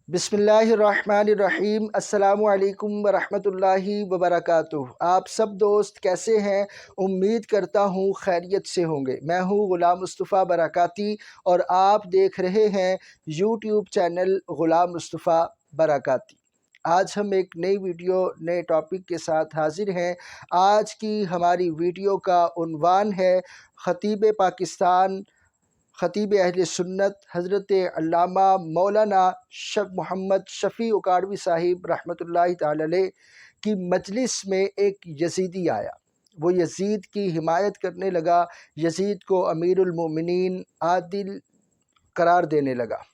बिस्मिल्लाहिर्रहमानिर्रहीम। अस्सलामु अलैकुम वरहमतुल्लाहि वबरकातुह। आप सब दोस्त कैसे हैं? उम्मीद करता हूँ खैरियत से होंगे। मैं हूँ ग़ुलाम मुस्तफ़ा बरकाती और आप देख रहे हैं यूट्यूब चैनल ग़ुलाम मुस्तफ़ा बरकाती। आज हम एक नई वीडियो नए टॉपिक के साथ हाज़िर हैं। आज की हमारी वीडियो का उन्वान है ख़तीब पाकिस्तान, ख़तीब अहले सुन्नत हज़रत अल्लामा मौलाना मोहम्मद शफ़ी उकाड़वी साहिब रहमतुल्लाहि ताला अलैह की मजलिस में एक यज़ीदी आया। वो यज़ीद की हिमायत करने लगा, यज़ीद को अमीरुल मोमिनीन आदिल करार देने लगा।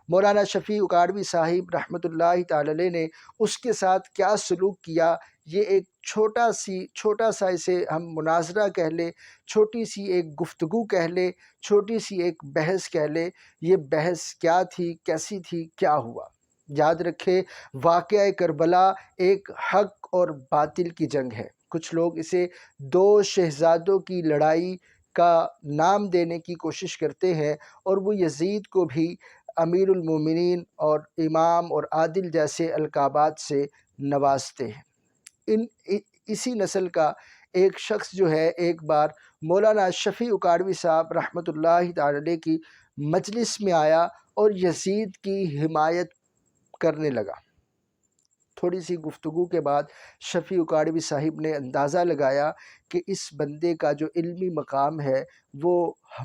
मौलाना शफ़ी उकाड़वी साहिब रहमतुल्लाहि ताला अलैह ने उसके साथ क्या सलूक किया, ये एक छोटा सा इसे हम मुनाज़रा कह लें, छोटी सी एक गुफ्तगू कह लें, छोटी सी एक बहस कह लें। ये बहस क्या थी, कैसी थी, क्या हुआ? याद रखें, वाक़या करबला एक हक़ और बातिल की जंग है। कुछ लोग इसे दो शहज़ादों की लड़ाई का नाम देने की कोशिश करते हैं और वो यज़ीद को भी अमीरुल मोमिनीन और इमाम और आदिल जैसे अलक़ाबात से नवाजते हैं। इसी नस्ल का एक शख्स जो है, एक बार मौलाना शफ़ी उकाड़वी साहब रहमतुल्लाहि ताला अलैह की मजलिस में आया और यज़ीद की हिमायत करने लगा। थोड़ी सी गुफ्तगू के बाद शफ़ी उकाड़वी साहिब ने अंदाज़ा लगाया कि इस बंदे का जो इल्मी मकाम है वो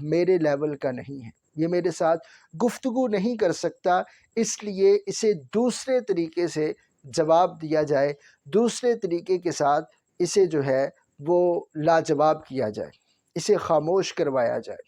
मेरे लेवल का नहीं है, ये मेरे साथ गुफ्तगू नहीं कर सकता, इसलिए इसे दूसरे तरीके से जवाब दिया जाए, दूसरे तरीके के साथ इसे जो है वो लाजवाब किया जाए, इसे खामोश करवाया जाए।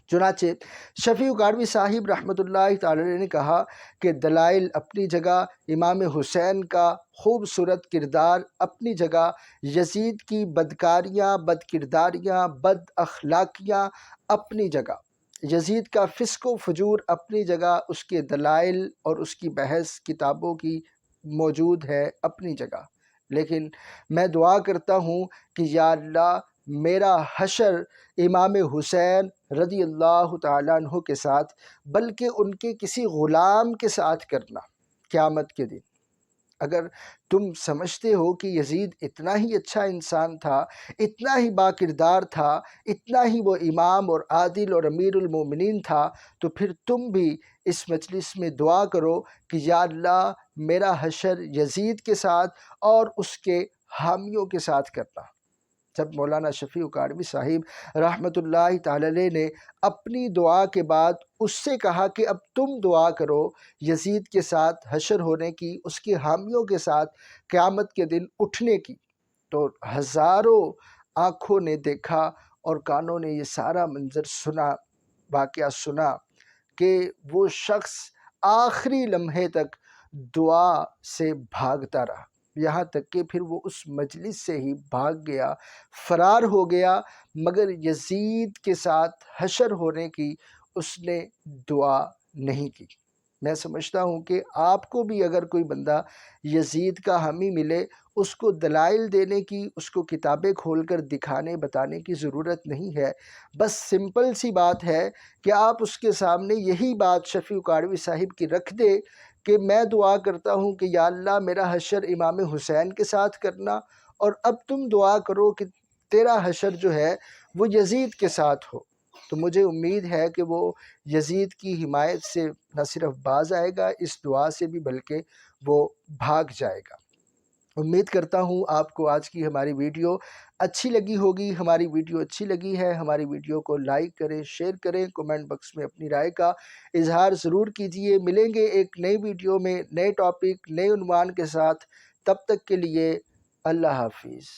चुनाचे शफ़ी उकाड़वी साहिब रहमतुल्लाहि ताला अलैह ने कहा कि दलाइल अपनी जगह, इमाम हुसैन का खूबसूरत किरदार अपनी जगह, यज़ीद की बदकारियाँ, बदकिरदारियाँ, बद अखलाकियाँ अपनी जगह, यज़ीद का फ़िस्क़ व फ़ुजूर अपनी जगह, उसके दलाइल और उसकी बहस किताबों की मौजूद है अपनी जगह। लेकिन मैं दुआ करता हूँ कि या अल्लाह मेरा हशर इमाम हुसैन रज़ी अल्लाह तआला अन्हु के साथ, बल्कि उनके किसी ग़ुलाम के साथ करना क़यामत के दिन। अगर तुम समझते हो कि यज़ीद इतना ही अच्छा इंसान था, इतना ही बाकिरदार था, इतना ही वो इमाम और आदिल और अमीरुल मोमिनीन था, तो फिर तुम भी इस मजलिस में दुआ करो कि या अल्लाह मेरा हशर यज़ीद के साथ और उसके हामियों के साथ करना। जब मौलाना शफ़ी उकाड़वी साहिब रहमतुल्लाहि ताला अलैह ने अपनी दुआ के बाद उससे कहा कि अब तुम दुआ करो यज़ीद के साथ हशर होने की, उसके हामियों के साथ क़यामत के दिन उठने की, तो हज़ारों आँखों ने देखा और कानों ने ये सारा मंज़र सुना, वाक़या सुना कि वो शख्स आखिरी लम्हे तक दुआ से भागता रहा, यहाँ तक कि फिर वो उस मजलिस से ही भाग गया, फ़रार हो गया, मगर यज़ीद के साथ हशर होने की उसने दुआ नहीं की। मैं समझता हूँ कि आपको भी अगर कोई बंदा यज़ीद का हामी मिले, उसको दलाइल देने की, उसको किताबें खोलकर दिखाने बताने की ज़रूरत नहीं है। बस सिंपल सी बात है कि आप उसके सामने यही बात शफ़ी उकाड़वी साहिब की रख दे कि मैं दुआ करता हूँ कि या अल्लाह मेरा हशर इमाम हुसैन के साथ करना, और अब तुम दुआ करो कि तेरा हशर जो है वो यज़ीद के साथ हो। तो मुझे उम्मीद है कि वो यज़ीद की हिमायत से न सिर्फ बाज़ आएगा इस दुआ से भी, बल्कि वो भाग जाएगा। उम्मीद करता हूँ आपको आज की हमारी वीडियो अच्छी लगी होगी। हमारी वीडियो अच्छी लगी है, हमारी वीडियो को लाइक करें, शेयर करें, कमेंट बॉक्स में अपनी राय का इजहार ज़रूर कीजिए। मिलेंगे एक नई वीडियो में नए टॉपिक, नए उन्वान के साथ। तब तक के लिए अल्लाह हाफिज़।